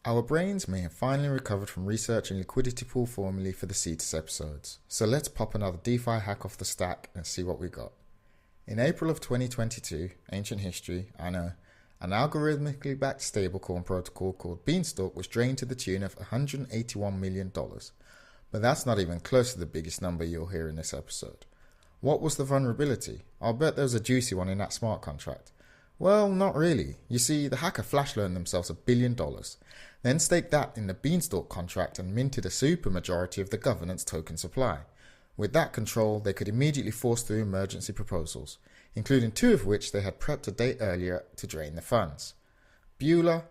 Our brains may have finally recovered from researching liquidity pool formulae for the Cetus episodes, so let's pop another DeFi hack off the stack and see what we got. In April of 2022, ancient history, I know, an algorithmically backed stablecoin protocol called Beanstalk was drained to the tune of $181 million. But that's not even close to the biggest number you'll hear in this episode. What was the vulnerability? I'll bet there was a juicy one in that smart contract. Well, not really. You see, the hacker flashloaned themselves $1 billion, then staked that in the Beanstalk contract and minted a supermajority of the governance token supply. With that control, they could immediately force through emergency proposals, including 2 of which they had prepped a day earlier to drain the funds. Bueller,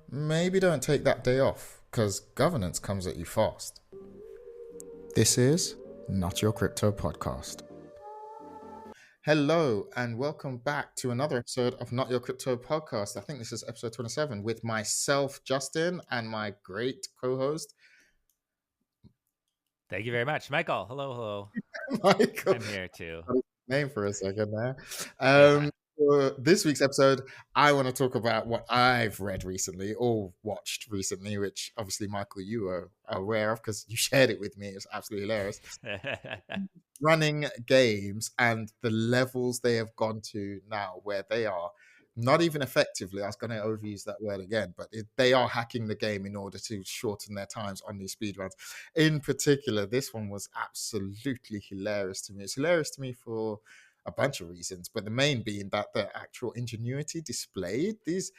maybe don't take that day off, because governance comes at you fast. This is Not Your Crypto Podcast. Hello, and welcome back to another episode of Not Your Crypto Podcast. I think this is episode 27 with myself, Justin, and my great co-host, Thank you very much, Michael. Hello. Michael. I'm here too. Name for a second there. Yeah. For this week's episode, I want to talk about what I've read recently or watched recently, which obviously, Michael, you are aware of because you shared it with me. It's absolutely hilarious. Running games and the levels they have gone to now, where they are not even effectively, I was going to overuse that word again, but they are hacking the game in order to shorten their times on these speedruns. In particular, this one was absolutely hilarious to me. It's hilarious to me for a bunch of reasons, but the main being that the actual ingenuity displayed. These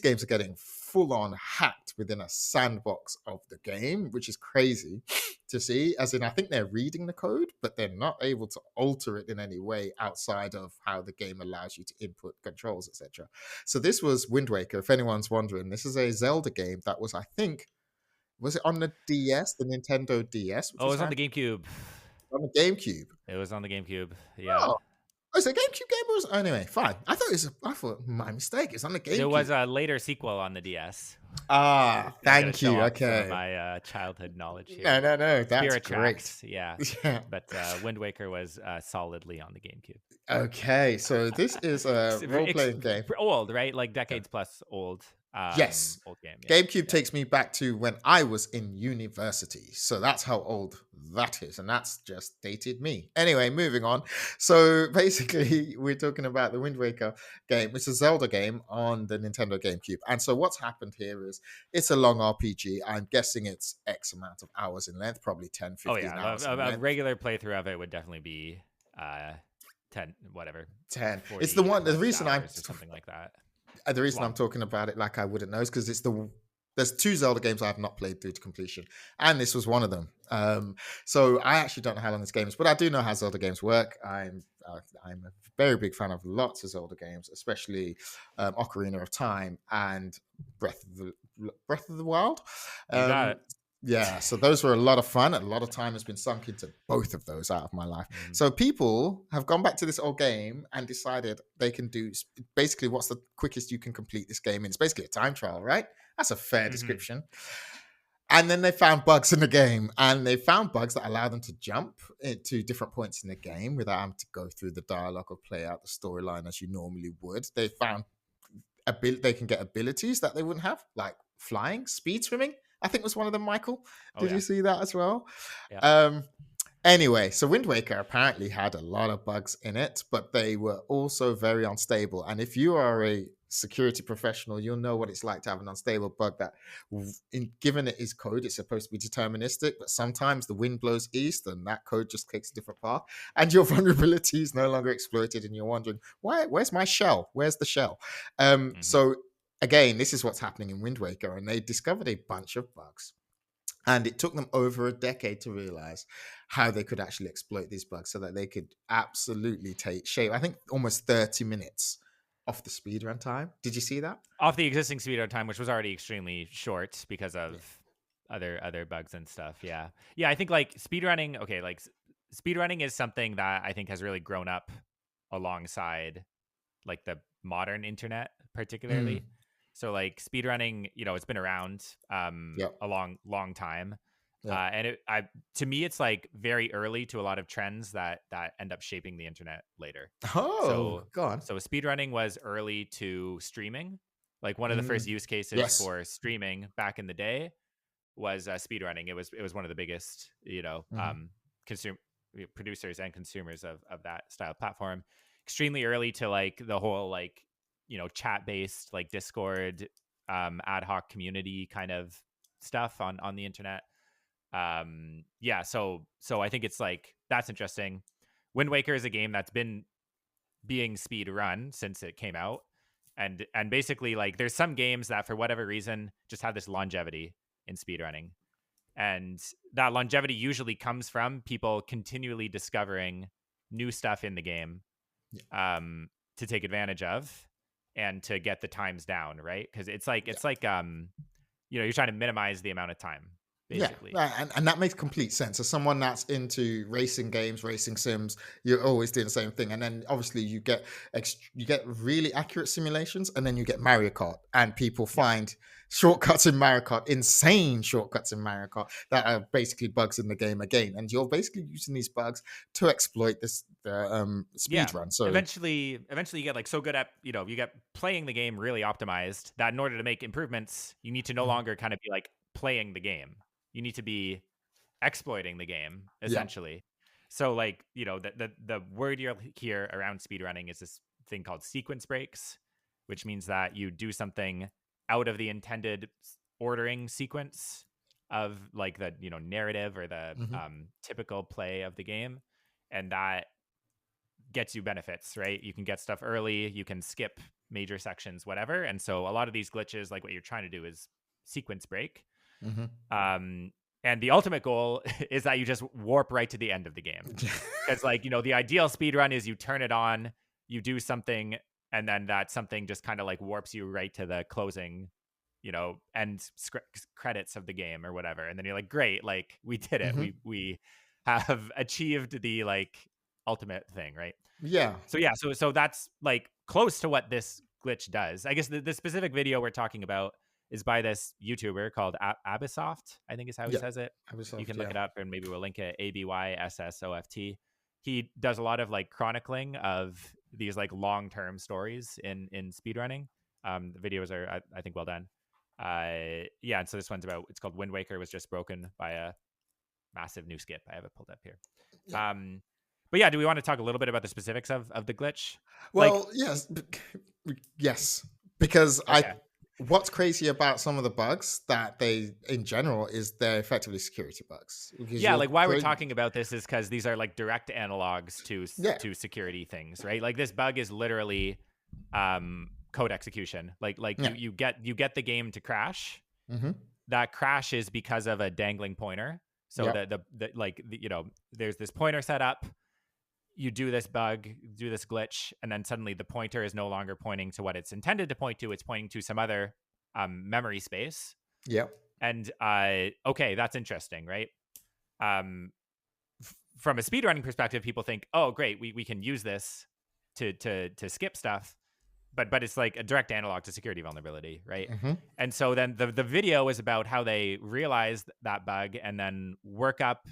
games are getting full on hacked within a sandbox of the game, which is crazy to see. As in, I think they're reading the code, but they're not able to alter it in any way outside of how the game allows you to input controls, etc. So this was Wind Waker. If anyone's wondering, this is a Zelda game that was, I think, was it on the DS, the Nintendo DS? Which Oh, it was was on the GameCube. on the GameCube. It was on the GameCube. Yeah. Oh, is it a GameCube game? Or was, anyway, fine. I thought my mistake. It's on the GameCube. There was a later sequel on the DS. Thank you. Okay. My childhood knowledge here. No. That's Spirit great. Tracks, yeah. Yeah. But Wind Waker was solidly on the GameCube. Okay, so this is a role-playing game. Old, right? Like decades plus old. Yes. Old game. Yeah. GameCube takes me back to when I was in university. So that's how old that is. And that's just dated me. Anyway, moving on. So basically, we're talking about the Wind Waker game. It's a Zelda game on the Nintendo GameCube. And so what's happened here is it's a long RPG. I'm guessing it's X amount of hours in length, probably 10, 15 hours. A regular playthrough of it would definitely be 10, whatever. 10. It's the one, the reason I'm something like that. The reason I'm talking about it like I wouldn't know is because there's 2 Zelda games I have not played through to completion, and this was one of them. So I actually don't know how long this game is, but I do know how Zelda games work. I'm a very big fan of lots of Zelda games, especially Ocarina of Time and Breath of the Wild. You got it. Yeah, so those were a lot of fun. A lot of time has been sunk into both of those out of my life. So people have gone back to this old game and decided they can do basically what's the quickest you can complete this game in. It's basically a time trial, right? That's a fair description. And then they found bugs in the game, and they found bugs that allow them to jump to different points in the game without having to go through the dialogue or play out the storyline as you normally would. They found they can get abilities that they wouldn't have, like flying, speed swimming. I think was one of them, Michael. Did you see that as well? Yeah. Anyway, so Wind Waker apparently had a lot of bugs in it, but they were also very unstable. And if you are a security professional, you'll know what it's like to have an unstable bug that, given it is code, it's supposed to be deterministic, but sometimes the wind blows east and that code just takes a different path, and your vulnerability is no longer exploited, and you're wondering, where's my shell? Where's the shell? So again, this is what's happening in Wind Waker, and they discovered a bunch of bugs. And it took them over a decade to realize how they could actually exploit these bugs so that they could absolutely take shape. I think almost 30 minutes off the speedrun time. Did you see that? Off the existing speedrun time, which was already extremely short because of other bugs and stuff. Yeah. Yeah, I think like speedrunning, speedrunning is something that I think has really grown up alongside like the modern internet, particularly. So like speedrunning, it's been around a long time. And to me, it's like very early to a lot of trends that end up shaping the internet later. Oh, go on. So speedrunning was early to streaming. Like one of the first use cases Yes. for streaming back in the day was speedrunning. It was one of the biggest, consumer producers and consumers of that style platform. Extremely early to like the whole like chat based like Discord ad hoc community kind of stuff on the internet. Yeah, so I think it's like that's interesting. Wind Waker is a game that's been being speed run since it came out, and basically like there's some games that for whatever reason just have this longevity in speed running, and that longevity usually comes from people continually discovering new stuff in the game to take advantage of and to get the times down, right? Because it's like you're trying to minimize the amount of time Yeah, basically. and that makes complete sense. As someone that's into racing games, racing sims, you're always doing the same thing. And then obviously you get really accurate simulations, and then you get Mario Kart, and people Yeah. find shortcuts in Mario Kart, insane shortcuts in Mario Kart that are basically bugs in the game again. And you're basically using these bugs to exploit the Yeah. speed run. So Eventually you get like so good at, you get playing the game really optimized that in order to make improvements, you need to no mhm, longer kind of be like playing the game. You need to be exploiting the game yeah, essentially. So like, the word you'll hear around speedrunning is this thing called sequence breaks, which means that you do something out of the intended ordering sequence of like the, narrative or the hmm typical play of the game. And that gets you benefits, right? You can get stuff early, you can skip major sections, whatever. And so a lot of these glitches, like what you're trying to do is sequence break. hmm Um, and the ultimate goal is that you just warp right to the end of the game. Because, like, the ideal speed run is you turn it on, you do something, and then that something just kind of like warps you right to the closing, end credits of the game or whatever. And then you're like, great, like we did it. hmm We have achieved the like ultimate thing, right? yeah, So yeah, so that's like close to what this glitch does. I guess the specific video we're talking about is by this YouTuber called Abysoft, I think is how he yeah, says it. You Ubisoft, can look yeah, it up and maybe we'll link it. Abysoft. He does a lot of like chronicling of these like long-term stories in speedrunning. The videos are I think well done. Yeah, and so this one's about, it's called Wind Waker was just broken by a massive new skip. I have it pulled up here. yeah. But yeah, do we want to talk a little bit about the specifics of the glitch? Like, Well, yes, yes, because I. okay. What's crazy about some of the bugs that they, in general, is they're effectively security bugs because Yeah, you're like why we're great. talking about this is because these are like direct analogs Yeah. to security things, right? Like this bug is literally code execution. Like Yeah. you get the game to crash. Mm-hmm. That crash is because of a dangling pointer. So Yep. there's this pointer set up. You do this bug, do this glitch, and then suddenly the pointer is no longer pointing to what it's intended to point to. It's pointing to some other memory space. Yep. And okay, that's interesting, right? Um, from a speedrunning perspective, people think, oh, great, we can use this to skip stuff, but it's like a direct analog to security vulnerability, right? Mm-hmm. And so then the video is about how they realized that bug and then work up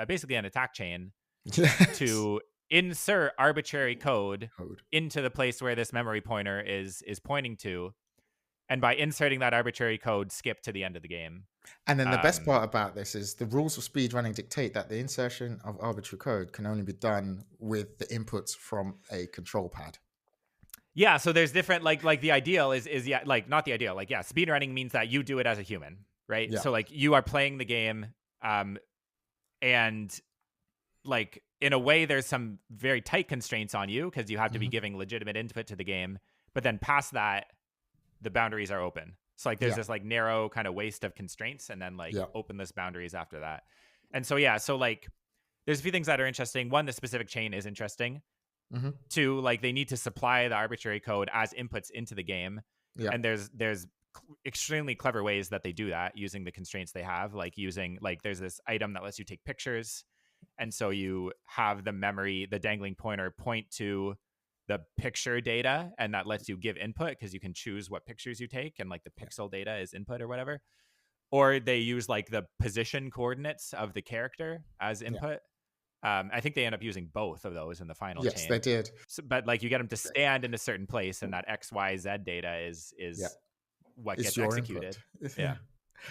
basically an attack chain Yes. to insert arbitrary code Code. into the place where this memory pointer is pointing to, and by inserting that arbitrary code, skip to the end of the game. And then the best Um, part about this is the rules of speedrunning dictate that the insertion of arbitrary code can only be done with the inputs from a control pad. yeah, so there's different like the ideal is yeah, like not the ideal, like yeah, speedrunning means that you do it as a human, right? Yeah. So like you are playing the game, and like in a way there's some very tight constraints on you because you have to be Mm-hmm. giving legitimate input to the game, but then past that the boundaries are open. So like there's Yeah. this like narrow kind of waste of constraints and then like Yeah. openness boundaries after that. And so yeah, so like there's a few things that are interesting. One, the specific chain is interesting. Mm-hmm. Two, like they need to supply the arbitrary code as inputs into the game. Yeah. And there's extremely clever ways that they do that using the constraints they have, like using like there's this item that lets you take pictures. And so you have the memory, the dangling pointer point to the picture data, and that lets you give input because you can choose what pictures you take, and like the pixel data is input or whatever. Or they use like the position coordinates of the character as Yeah. input. I think they end up using both of those in the final Yes, they chain. did. So, but like you get them to stand in a certain place, and that XYZ data is Yeah. what It's gets your input. executed. Yeah.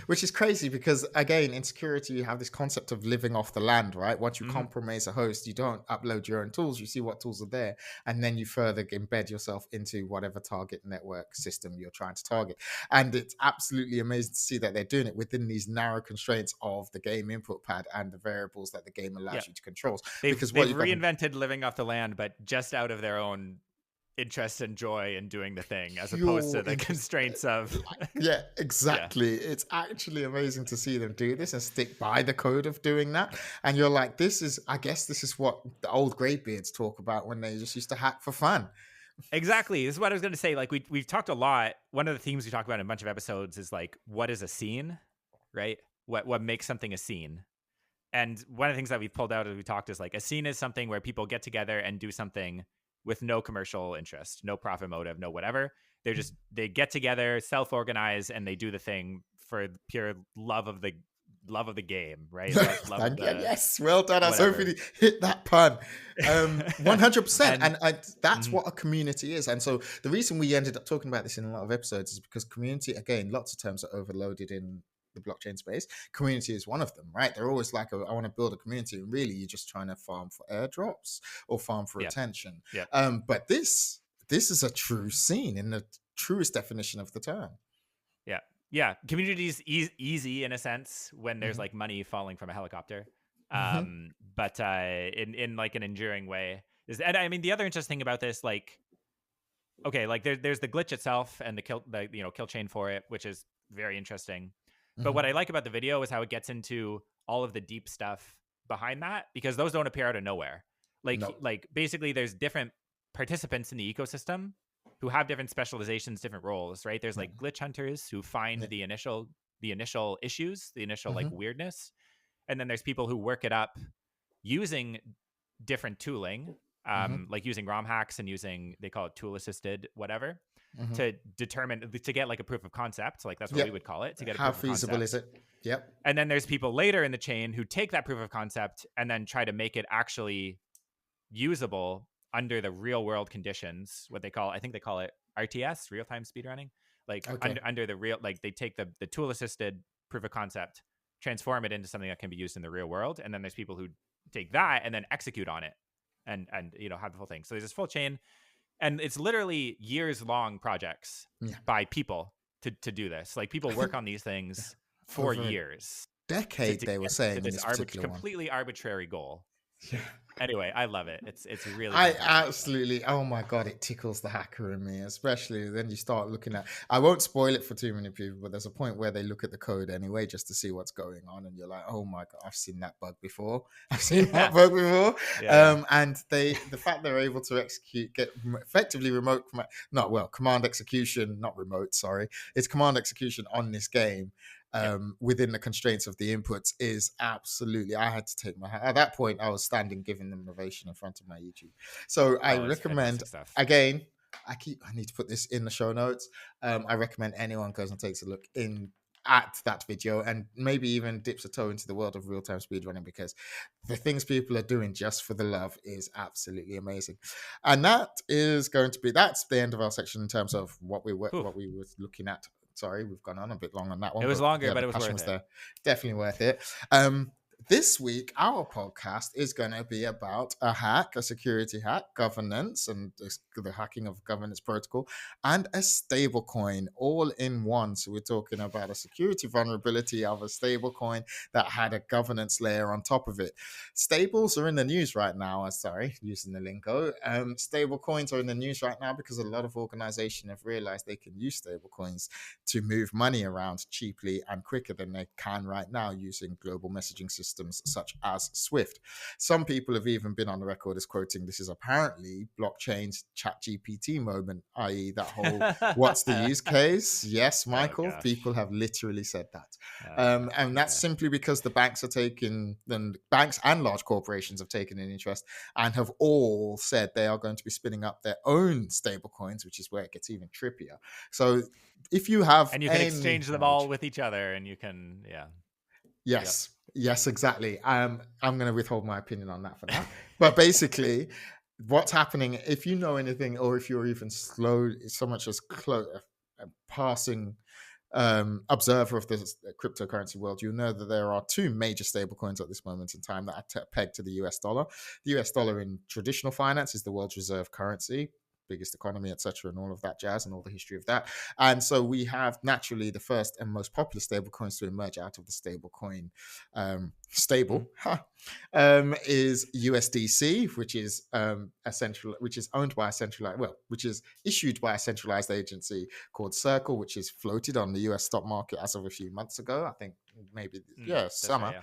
Which is crazy because, again, in security, you have this concept of living off the land, right? Once you Hmm. compromise a host, you don't upload your own tools. You see what tools are there, and then you further embed yourself into whatever target network system you're trying to target. And it's absolutely amazing to see that they're doing it within these narrow constraints of the game input pad and the variables that the game Yeah. allows you to control. They've Because what you got to reinvented living off the land, but just out of their own interest and joy in doing the thing, as opposed to pure the interest. constraints of Yeah, yeah. exactly. It's actually amazing to see them do this and stick by the code of doing that. And you're like, I guess this is what the old greybeards talk about when they just used to hack for fun. Exactly. This is what I was going to say. Like we've talked a lot. One of the themes we talk about in a bunch of episodes is like, what is a scene, right? What makes something a scene? And one of the things that we've pulled out as we talked is like a scene is something where people get together and do something with no commercial interest, no profit motive, no whatever. They get together, self-organize, and they do the thing for the pure love of the game, right? Love of Thank you. the Yes, well done. I was hoping whatever. you hit that pun. 100%. And And that's mhm, what a community is. And so the reason we ended up talking about this in a lot of episodes is because community, again, lots of terms are overloaded in the blockchain space. Community is one of them, right? They're always like, I want to build a community. And really, you're just trying to farm for airdrops or farm for yeah, attention. yeah, But this is a true scene in the truest definition of the term. yeah, yeah. Community is easy in a sense when there's Hmm. like money falling from a helicopter, Hmm. but in like an enduring way. And I mean, the other interesting thing about this, like, okay, like there's the glitch itself and the kill chain for it, which is very interesting. But what Hmm. I like about the video is how it gets into all of the deep stuff behind that, because those don't appear out of nowhere. No. Like basically there's different participants in the ecosystem who have different specializations, different roles, right? There's like glitch hunters who find the initial issues, the initial like Hmm. weirdness, and then there's people who work it up using different tooling, Hmm. like using ROM hacks and using, they call it tool assisted, whatever, Hmm. to get like a proof of concept. Like that's what we Yep. would call it, to get a How proof of feasible is concept. it? Yep. And then there's people later in the chain who take that proof of concept and then try to make it actually usable under the real world conditions. I think they call it RTS, real time speedrunning. Like Okay. under the real, like they take the tool assisted proof of concept, transform it into something that can be used in the real world. And then there's people who take that and then execute on it and have the full thing. So there's this full chain, and it's literally years long projects Yeah. by people to do this. Like people I work think on these things for over a years decade to they were get to saying in this this particular one. completely arbitrary goal. Yeah. Anyway, I love it. It's really I fantastic. absolutely, oh my God, it tickles the hacker in me, especially then you start looking at, I won't spoil it for too many people, but there's a point where they look at the code anyway, just to see what's going on. And you're like, oh my God, I've seen that bug before. I've seen that Yeah, bug before. yeah, And the fact they're able to get effectively remote, command execution, not remote, sorry. It's command execution on this game yeah. within the constraints of the inputs is absolutely, I had to take my hat. At that point, I was standing giving them ovation in front of my YouTube. So I Oh, it's recommend, fantastic stuff. again, I need to put this in the show notes. I recommend anyone goes and takes a look at that video and maybe even dips a toe into the world of real-time speedrunning, because the things people are doing just for the love is absolutely amazing. And that's the end of our section in terms of what we were Whew. looking at. Sorry, we've gone on a bit long on that It one, was but longer, yeah, but the it was passion worth was it. there. Definitely worth it. This week, our podcast is going to be about a security hack, governance, and the hacking of governance protocol, and a stable coin all in one. So we're talking about a security vulnerability of a stable coin that had a governance layer on top of it. Stables are in the news right now. Sorry, using the lingo. Stable coins are in the news right now because a lot of organizations have realized they can use stable coins to move money around cheaply and quicker than they can right now using global messaging systems such as Swift. Some people have even been on the record as quoting this is apparently blockchain's chat GPT moment, i.e. that whole what's the use case? Yes, Oh Michael, gosh. people have literally said that. And that's Okay. simply because the banks and large corporations have taken an interest and have all said they are going to be spinning up their own stable coins, which is where it gets even trippier. So if you have And you can any exchange them all knowledge, with each other, and you can, yeah. Yep. yes, exactly. I'm going to withhold my opinion on that for now. But basically, what's happening, if you know anything, or if you're even slow, so much as passing observer of the cryptocurrency world, you'll know that there are two major stablecoins at this moment in time that are pegged to the US dollar. The US dollar in traditional finance is the world's reserve currency, biggest economy, etc., and all of that jazz and all the history of that. And so we have naturally the first and most popular stablecoins to emerge out of the stablecoin stable is USDC, which is which is owned by a centralized, which is issued by a centralized agency called Circle, which is floated on the US stock market as of a few months ago. I think maybe summer. Right,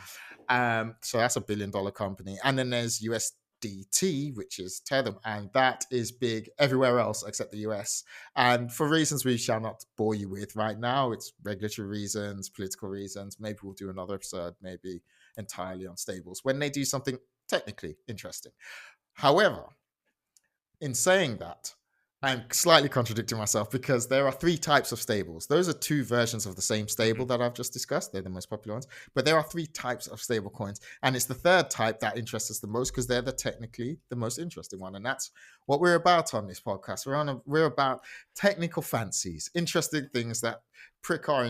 yeah. So that's $1 billion company. And then there's USDT, which is Tether, and that is big everywhere else except the US. And for reasons we shall not bore you with right now, it's regulatory reasons, political reasons. Maybe we'll do another episode, maybe entirely on stables when they do something technically interesting. However, in saying that, I'm slightly contradicting myself because there are three types of stables. Those are two versions of the same stable that I've just discussed. They're the most popular ones. But there are three types of stable coins. And it's the third type that interests us the most because they're technically the most interesting one. And that's what we're about on this podcast. We're about technical fancies, interesting things that prick our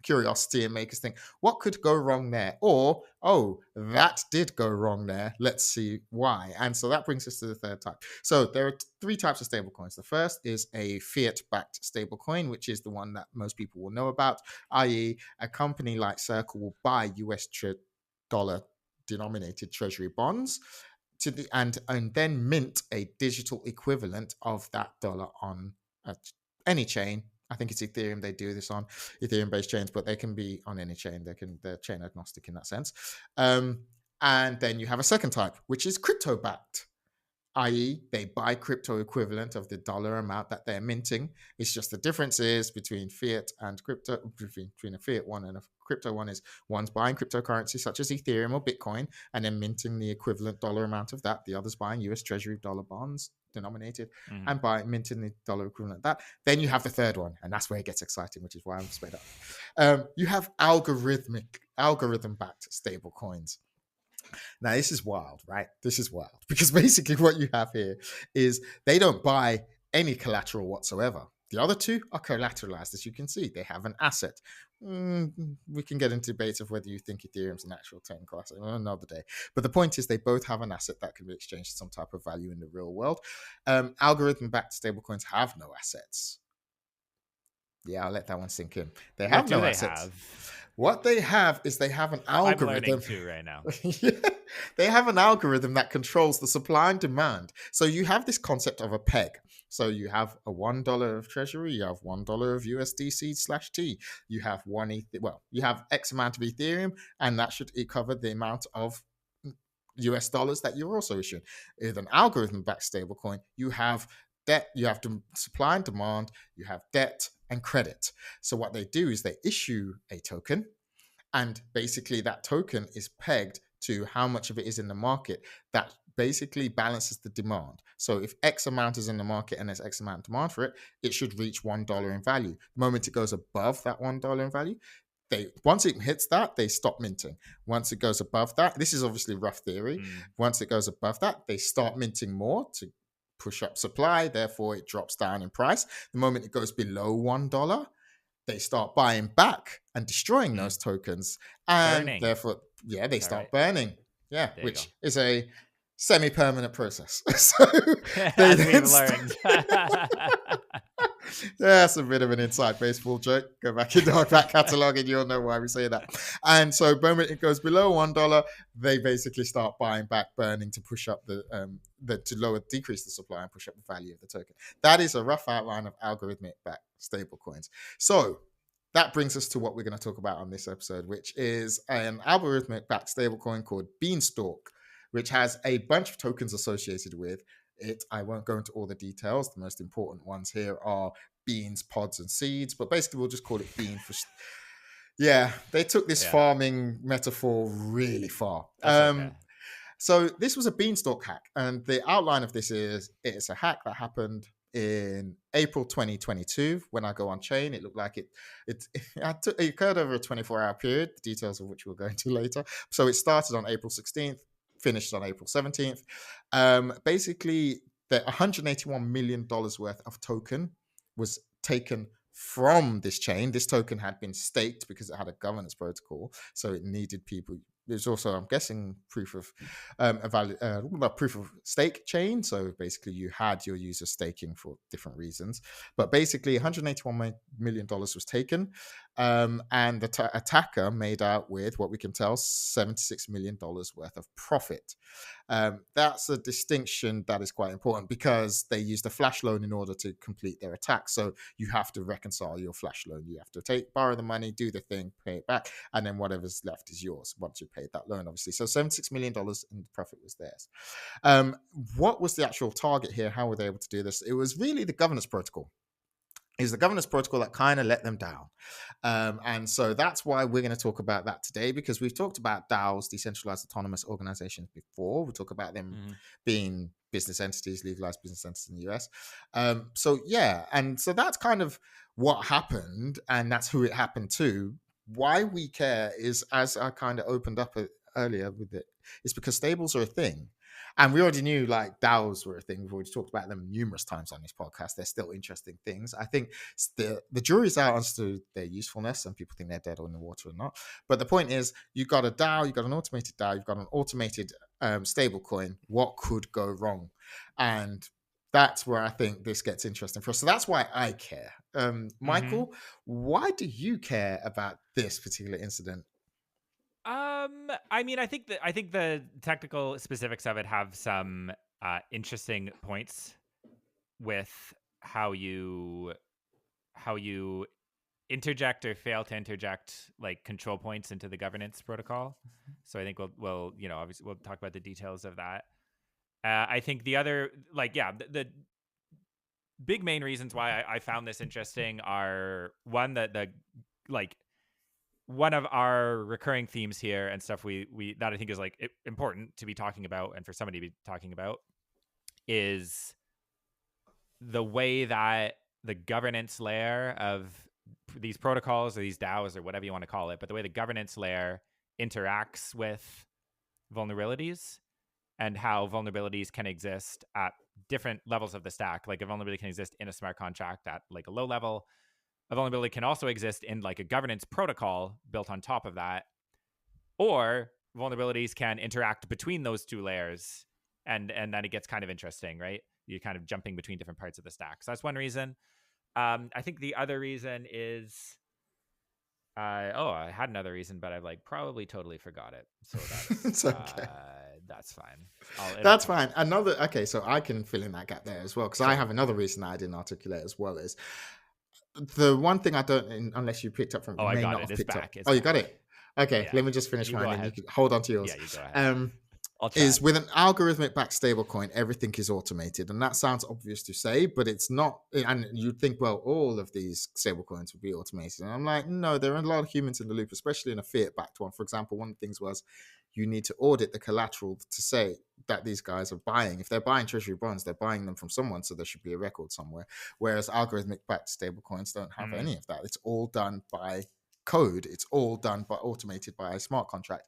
curiosity and make us think, what could go wrong there? Or, oh, that did go wrong there. Let's see why. And so that brings us to the third type. So there are three types of stablecoins. The first is a fiat-backed stablecoin, which is the one that most people will know about, i.e. a company like Circle will buy US dollar-denominated treasury bonds and then mint a digital equivalent of that dollar on any chain. I think it's Ethereum they do this on, Ethereum-based chains, but they can be on any chain. They're chain agnostic in that sense. And then you have a second type, which is crypto-backed, i.e. they buy crypto equivalent of the dollar amount that they're minting. It's just the difference is between fiat and crypto, between a fiat one and a crypto one is one's buying cryptocurrency such as Ethereum or Bitcoin and then minting the equivalent dollar amount of that. The other's buying US Treasury dollar bonds denominated and minting the dollar equivalent of that. Then you have the third one, and that's where it gets exciting, which is why I'm sped up. You have algorithm-backed stable coins. Now, this is wild, right? This is wild because basically what you have here is they don't buy any collateral whatsoever. The other two are collateralized, as you can see. They have an asset. We can get into debates of whether you think Ethereum's an actual technical asset another day. But the point is they both have an asset that can be exchanged for some type of value in the real world. Algorithm-backed stablecoins have no assets. Yeah, I'll let that one sink in. They have no assets. What they have is they have an algorithm. I'm learning too right now. They have an algorithm that controls the supply and demand. So you have this concept of a peg. So you have a $1 of treasury, you have $1 of USDC/T. You have you have X amount of Ethereum, and that should cover the amount of US dollars that you're also issuing. With an algorithm-backed stablecoin, you have debt, you have supply and demand, you have debt and credit. So what they do is they issue a token, and basically that token is pegged to how much of it is in the market. That basically balances the demand. So if X amount is in the market and there's X amount of demand for it, it should reach $1 in value. The moment it goes above that $1 in value, once it hits that, they stop minting. Once it goes above that, this is obviously rough theory. Once it goes above that, they start minting more to push up supply, therefore it drops down in price. The moment it goes below $1, they start buying back and destroying those tokens, and burning. Therefore, they start burning. Yeah, which is a semi-permanent process. So as we've learned. That's a bit of an inside baseball joke. Go back into our back catalogue and you'll know why we say that. And so the moment it goes below $1, they basically start buying back, burning to push up decrease the supply and push up the value of the token. That is a rough outline of algorithmic-backed stablecoins. So that brings us to what we're going to talk about on this episode, which is an algorithmic-backed stablecoin called Beanstalk, which has a bunch of tokens associated with it. I won't go into all the details. The most important ones here are beans, pods, and seeds, but basically we'll just call it bean for... they took this farming metaphor really far. So this was a Beanstalk hack, and the outline of this is it's a hack that happened in April 2022. When I go on chain, it looked like it occurred over a 24-hour period, the details of which we'll go into later. So it started on April 16th, finished on April 17th. Basically, the $181 million worth of token was taken from this chain. This token had been staked because it had a governance protocol, so it needed people. There's also, I'm guessing, proof of proof of stake chain. So basically, you had your users staking for different reasons. But basically, $181 million was taken, and the attacker made out with what we can tell $76 million worth of profit. That's a distinction that is quite important because they used a flash loan in order to complete their attack. So you have to reconcile your flash loan. You have to borrow the money, do the thing, pay it back, and then whatever's left is yours once you paid that loan, obviously. So $76 million in profit was theirs. What was the actual target here? How were they able to do this? It was really the governance protocol. Is the governance protocol that kind of let them down. And so that's why we're going to talk about that today, because we've talked about DAOs, decentralized autonomous organizations, before. We talk about them being business entities, legalized business entities in the US. And so that's kind of what happened, and that's who it happened to. Why we care is, as I kind of opened up earlier with it, is because stables are a thing. And we already knew like DAOs were a thing. We've already talked about them numerous times on this podcast. They're still interesting things. I think the jury's out as to their usefulness. Some people think they're dead or in the water or not. But the point is, you've got a DAO, you've got an automated DAO, you've got an automated stable coin. What could go wrong? And that's where I think this gets interesting for us. So that's why I care. Michael, why do you care about this particular incident? I mean, I think the technical specifics of it have some interesting points with how you interject or fail to interject like control points into the governance protocol. So I think we'll obviously we'll talk about the details of that. I think the other the big main reasons why I found this interesting are one, that one of our recurring themes here and stuff we that I think is like important to be talking about, and for somebody to be talking about, is the way that the governance layer of these protocols or these DAOs or whatever you want to call it, but the way the governance layer interacts with vulnerabilities, and how vulnerabilities can exist at different levels of the stack. Like a vulnerability can exist in a smart contract at like a low level. A vulnerability can also exist in like a governance protocol built on top of that, or vulnerabilities can interact between those two layers, and then it gets kind of interesting, right? You're kind of jumping between different parts of the stack. So that's one reason. I think the other reason is, I had another reason, but I've like probably totally forgot it. So that's It's okay. That's fine. That's fine. So I can fill in that gap there as well, because I Sure. have another reason that I didn't articulate as well. Is the one thing I don't, unless you picked up from, Oh, you I may got not it. have it's picked back. up. It's Oh, you back. got it. Okay, Yeah. let me just finish You mine, go and you ahead. can hold on to yours. Yeah, you go ahead. I'll try. Is with an algorithmic backed stablecoin, everything is automated. And that sounds obvious to say, but it's not. And you'd think, well, all of these stablecoins would be automated. And I'm like, no, there are a lot of humans in the loop, especially in a fiat backed one. For example, one of the things was you need to audit the collateral to say that these guys are buying. If they're buying treasury bonds, they're buying them from someone. So there should be a record somewhere. Whereas algorithmic backed stablecoins don't have any of that. It's all done by code, it's all done by automated by a smart contract.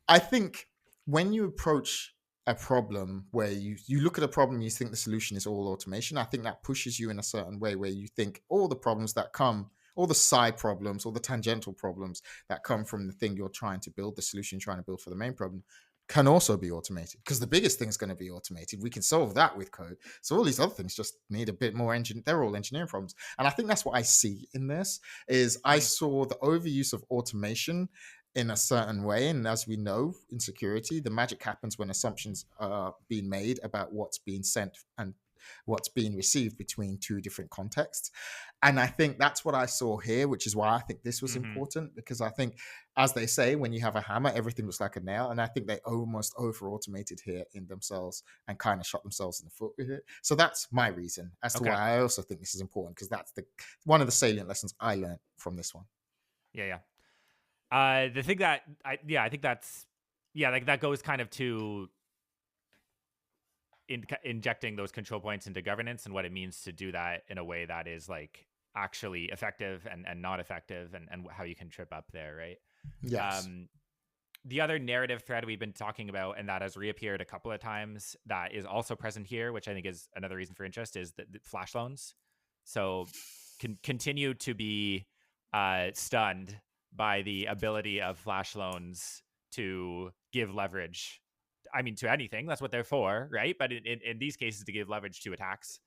I think when you approach a problem where you look at a problem, you think the solution is all automation, I think that pushes you in a certain way where you think all the problems that come, all the side problems, all the tangential problems that come from the thing you're trying to build, the solution you're trying to build for the main problem, can also be automated, because the biggest thing is going to be automated. We can solve that with code. So all these other things just need a bit more engine. They're all engineering problems. And I think that's what I see in this is I saw the overuse of automation in a certain way. And as we know in security, the magic happens when assumptions are being made about what's being sent and what's being received between two different contexts. And I think that's what I saw here, which is why I think this was important, because I think, as they say, when you have a hammer, everything looks like a nail. And I think they almost over automated here in themselves and kind of shot themselves in the foot with it. So that's my reason as to why I also think this is important, because that's one of the salient lessons I learned from this one. Yeah. The thing that I think that's like that goes kind of to injecting those control points into governance and what it means to do that in a way that is like actually effective and not effective, and how you can trip up there, right? Yes. The other narrative thread we've been talking about, and that has reappeared a couple of times, that is also present here, which I think is another reason for interest, is the flash loans. So continue to be stunned by the ability of flash loans to give leverage. I mean, to anything. That's what they're for, right? But in these cases, to give leverage to attacks.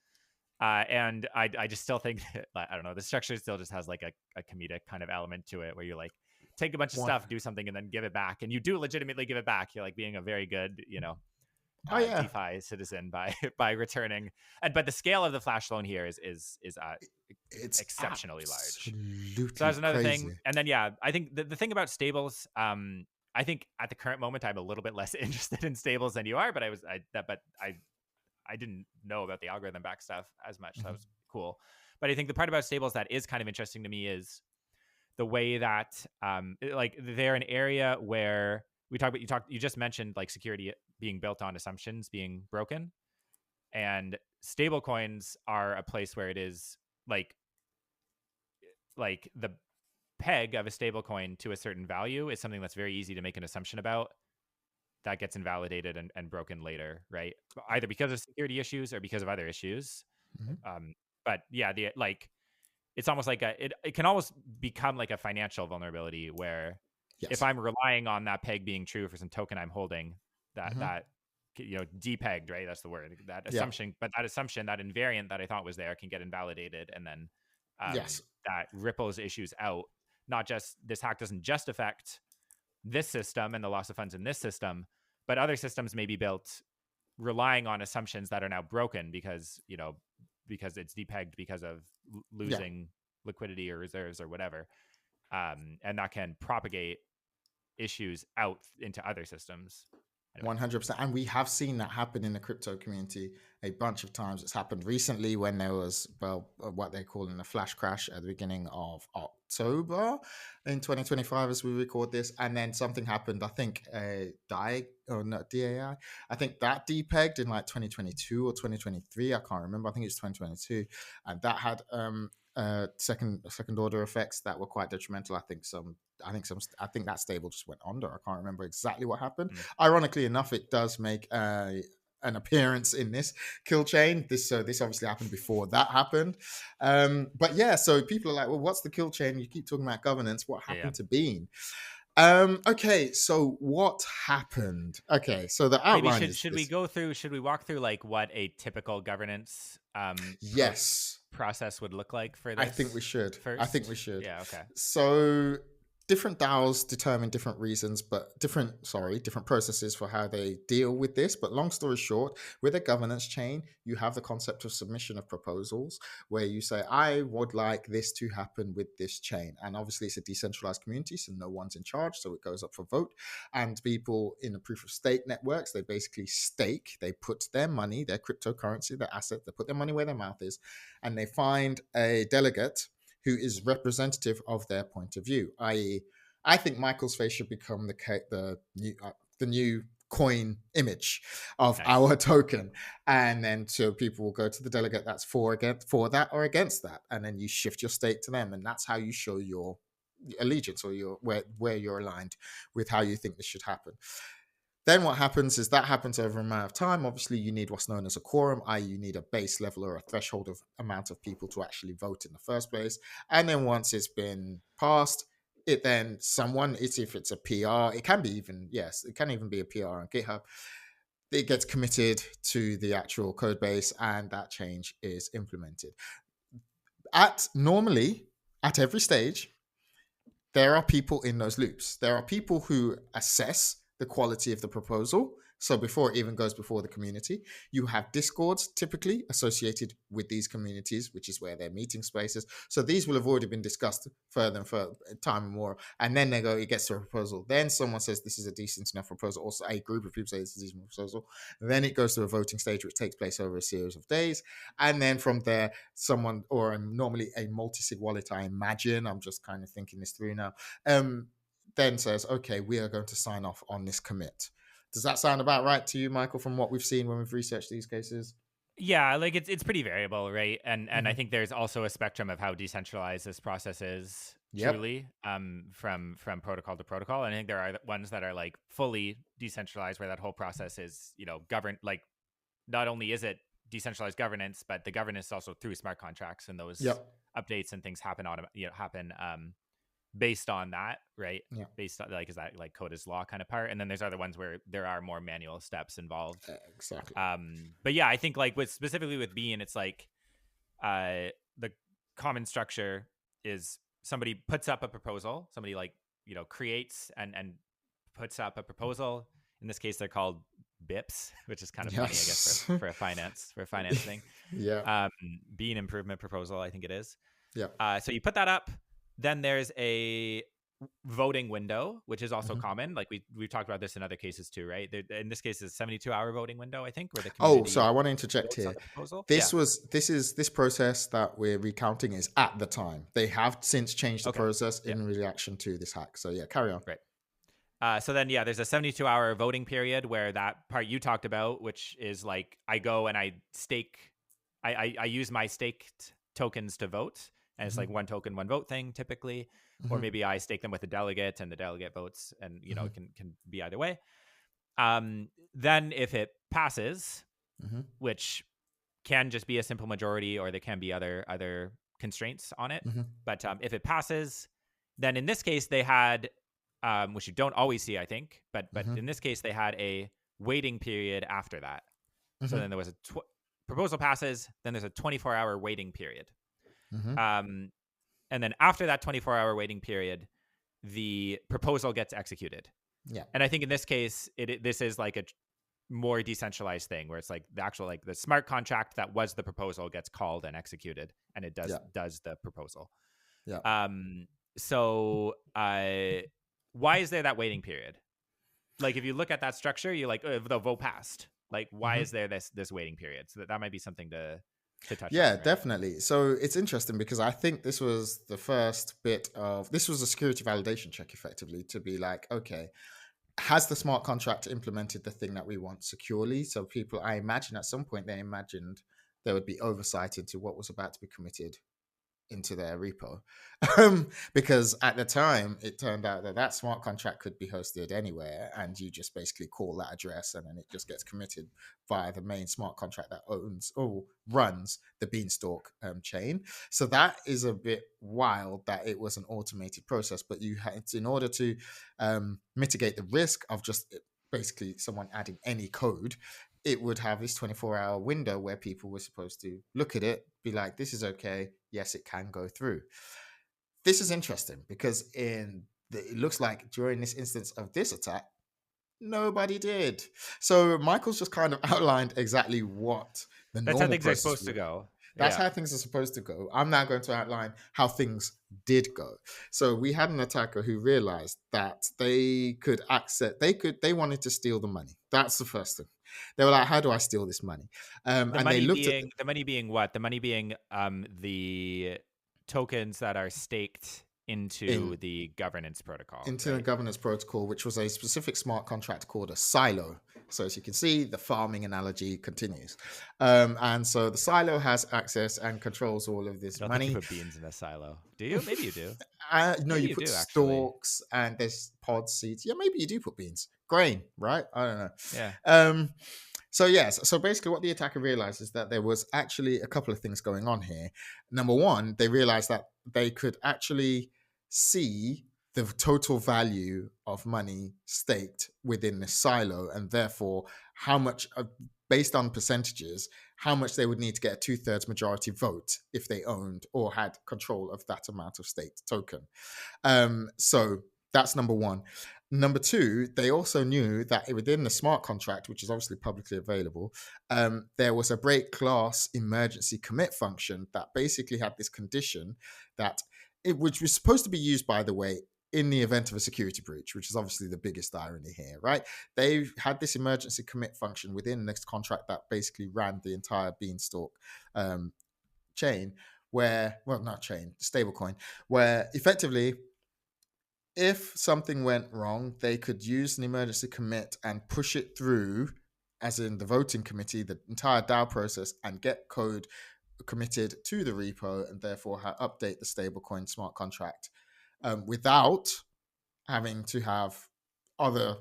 And I just still think that, I don't know, the structure still just has like a comedic kind of element to it where you like take a bunch of One. stuff, do something, and then give it back. And you do legitimately give it back. You're like being a very good, Oh yeah, DeFi citizen by by returning. But the scale of the flash loan here is it's exceptionally large. So absolutely that's another thing. crazy. And then yeah, I think the thing about stables, I think at the current moment I'm a little bit less interested in stables than you are, but I didn't know about the algorithm back stuff as much. So that was cool. But I think the part about stables that is kind of interesting to me is the way that like they're an area where you just mentioned like security being built on assumptions being broken, and stable coins are a place where it is like the peg of a stable coin to a certain value is something that's very easy to make an assumption about that gets invalidated and broken later, right? Either because of security issues or because of other issues. Mm-hmm. But yeah, it's almost like it can almost become like a financial vulnerability where if Yes. I'm relying on that peg being true for some token I'm holding, that Mm-hmm. that depegged, right? That's the word. That Yeah. assumption, but that assumption, that invariant that I thought was there, can get invalidated, and then Yes. that ripples issues out. Not just this hack doesn't just affect this system and the loss of funds in this system, but other systems may be built relying on assumptions that are now broken because it's depegged because of Yeah. losing liquidity or reserves or whatever, and that can propagate issues out into other systems. Anyway. 100%. And we have seen that happen in the crypto community a bunch of times. It's happened recently when there was, what they're calling a flash crash at the beginning of October in 2025 as we record this. And then something happened, I think, DAI. I think that depegged in like 2022 or 2023. I can't remember. I think it's 2022. And that had second order effects that were quite detrimental. I think that stable just went under. I can't remember exactly what happened. Ironically enough, it does make an appearance in this kill chain. This obviously happened before that happened. But yeah, so people are like, well, what's the kill chain? You keep talking about governance. What happened to Bean? Okay, so what happened? Okay, so the outline Maybe is should this. we walk through like what a typical governance Yes. process would look like for this? I think we should. First? Yeah, okay. So different DAOs determine different reasons, but different processes for how they deal with this. But long story short, with a governance chain, you have the concept of submission of proposals where you say, I would like this to happen with this chain. And obviously it's a decentralized community, so no one's in charge. So it goes up for vote. And people in the proof of stake networks, they basically stake, they put their money, their cryptocurrency, their asset, they put their money where their mouth is, and they find a delegate who is representative of their point of view. I.e., I think Michael's face should become the new coin image of our token, and then so people will go to the delegate that's for that or against that, and then you shift your stake to them, and that's how you show your allegiance or your where you're aligned with how you think this should happen. Then what happens is that happens over a amount of time. Obviously, you need what's known as a quorum, i.e. you need a base level or a threshold of amount of people to actually vote in the first place. And then once it's been passed, if it's a PR, it can even be a PR on GitHub. It gets committed to the actual code base and that change is implemented. Normally, at every stage, there are people in those loops. There are people who assess the quality of the proposal. So before it even goes before the community, you have discords typically associated with these communities, which is where they're meeting spaces. So these will have already been discussed further and further, time and more. And then it gets to a proposal. Then someone says this is a decent enough proposal. Also, a group of people say this is a decent proposal. Then it goes to a voting stage, which takes place over a series of days. And then from there, someone, or normally a multi-sig wallet, I imagine, I'm just kind of thinking this through now, then says, okay, we are going to sign off on this commit. Does that sound about right to you, Michael, from what we've seen when we've researched these cases? Yeah, like it's pretty variable, right? And I think there's also a spectrum of how decentralized this process is truly, from protocol to protocol. And I think there are ones that are like fully decentralized, where that whole process is, governed. Like, not only is it decentralized governance, but the governance is also through smart contracts, and those Yep. updates and things happen based on that, right? Yeah. Based on, like, is that like code is law kind of part, and then there's other ones where there are more manual steps involved. Exactly. But yeah, I think like specifically with Bean, it's like the common structure is somebody puts up a proposal, somebody like creates and puts up a proposal. In this case, they're called BIPs, which is kind of funny, I guess, for a finance thing. Yeah. Bean improvement proposal, I think it is. Yeah. So you put that up. Then there's a voting window, which is also Mhm. common. Like we've talked about this in other cases too, right? In this case, it's a 72-hour voting window, I think, where the community So I want to interject votes on here. the proposal. This process that we're recounting is at the time. They have since changed the Okay. process in reaction to this hack. So yeah, carry on. Right. So then, there's a 72-hour voting period where that part you talked about, which is like I go and I stake, I use my staked tokens to vote, and it's like one token, one vote thing typically, or maybe I stake them with a delegate and the delegate votes, and it can be either way. Then if it passes, which can just be a simple majority, or there can be other constraints on it, but if it passes, then in this case they had. Which you don't always see, I think, but in this case they had a waiting period after that. So then there was a proposal passes, then there's a 24-hour waiting period, and then after that 24-hour waiting period, the proposal gets executed. Yeah, and I think in this case, this is like a more decentralized thing where it's like the actual like the smart contract that was the proposal gets called and executed, and it does the proposal. Yeah. So why is there that waiting period? Like if you look at that structure, you're like, the vote passed. Like why is there this waiting period? So that might be something to touch on. Yeah, right? definitely. So it's interesting because I think this was the first bit of this was a security validation check, effectively, to be like, okay, has the smart contract implemented the thing that we want securely? So people, I imagine at some point they imagined there would be oversight into what was about to be committed into their repo, because at the time it turned out that smart contract could be hosted anywhere, and you just basically call that address and then it just gets committed via the main smart contract that owns or runs the Beanstalk chain. So that is a bit wild that it was an automated process, but you had, in order to mitigate the risk of just basically someone adding any code, it would have this 24-hour window where people were supposed to look at it, be like, this is okay, yes, it can go through. This is interesting because it looks like during this instance of this attack, nobody did. So Michael's just kind of outlined exactly what the That's normal how things are supposed process to go. That's how things are supposed to go. I'm now going to outline how things did go. So we had an attacker who realized that they could they wanted to steal the money. That's the first thing. They were like, how do I steal this money? And they looked at the money being what? The money being the tokens that are staked into the governance protocol. Into the governance protocol, which was a specific smart contract called a silo. So as you can see, the farming analogy continues. And so the silo has access and controls all of this money. Think you put beans in a silo. Do you? Maybe you do. No, you put stalks and there's pod seeds. Yeah, maybe you do put beans. Grain, right? I don't know. Yeah. So yes, so basically what the attacker realized is that there was actually a couple of things going on here. Number one, they realized that they could actually see the total value of money staked within the silo, and therefore how much, based on percentages, how much they would need to get a 2/3 majority vote if they owned or had control of that amount of staked token. So that's number one. Number two, they also knew that within the smart contract, which is obviously publicly available, there was a break class emergency commit function that basically had this condition that which was supposed to be used, by the way, in the event of a security breach, which is obviously the biggest irony here, right? They had this emergency commit function within this contract that basically ran the entire Beanstalk chain, stablecoin, where effectively, if something went wrong, they could use an emergency commit and push it through, as in the voting committee, the entire DAO process, and get code committed to the repo, and therefore update the stablecoin smart contract without having to have other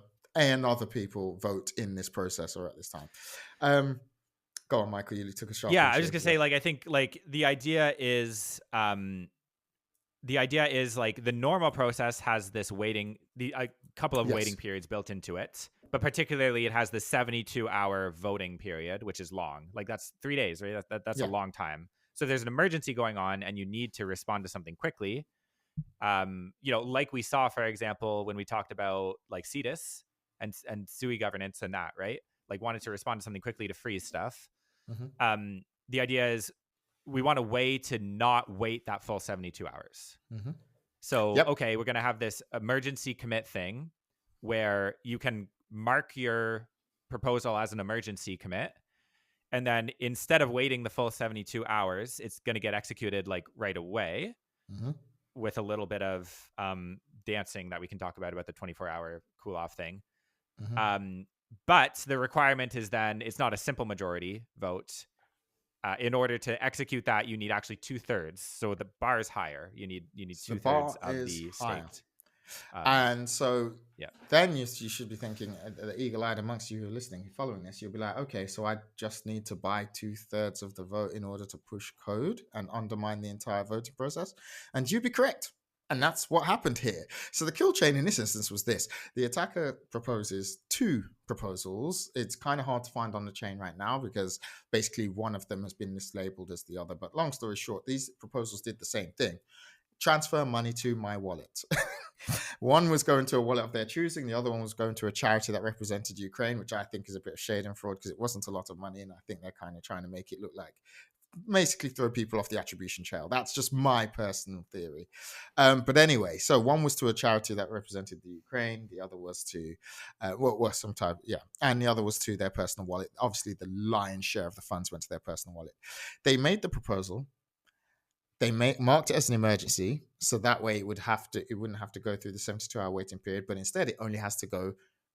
people vote in this process or at this time. Go on, Michael. You took a sharp Yeah, I was just intro. gonna say, like, I think like the idea is like the normal process has this waiting, a couple of waiting Yes. periods built into it, but particularly it has the 72-hour voting period, which is long. Like that's 3 days, right? That's a Yeah. long time. So if there's an emergency going on and you need to respond to something quickly, like we saw, for example, when we talked about like Cetus and SUI governance and that, right? Like wanted to respond to something quickly to freeze stuff. The idea is we want a way to not wait that full 72 hours. So, Yep. okay, we're going to have this emergency commit thing where you can mark your proposal as an emergency commit. And then instead of waiting the full 72 hours, it's going to get executed like right away with a little bit of dancing that we can talk about the 24-hour cool off thing. But the requirement is then it's not a simple majority vote. In order to execute that, you need actually 2/3. So the bar is higher. You need 2/3 of the state. And so yeah. then you should be thinking, the eagle-eyed amongst you who are listening, following this, you'll be like, okay, so I just need to buy 2/3 of the vote in order to push code and undermine the entire voting process. And you'd be correct. And that's what happened here. So the kill chain in this instance was this. The attacker proposes 2 proposals. It's kind of hard to find on the chain right now because basically one of them has been mislabeled as the other. But long story short, these proposals did the same thing. Transfer money to my wallet. One was going to a wallet of their choosing. The other one was going to a charity that represented Ukraine, which I think is a bit of shade and fraud because it wasn't a lot of money. And I think they're kind of trying to make it look like basically throw people off the attribution trail. That's just my personal theory. But anyway, so one was to a charity that represented the Ukraine. The other was to, some type, and the other was to their personal wallet. Obviously, the lion's share of the funds went to their personal wallet. They made the proposal. They marked it as an emergency, so that way it wouldn't have to go through the 72-hour waiting period, but instead it only has to go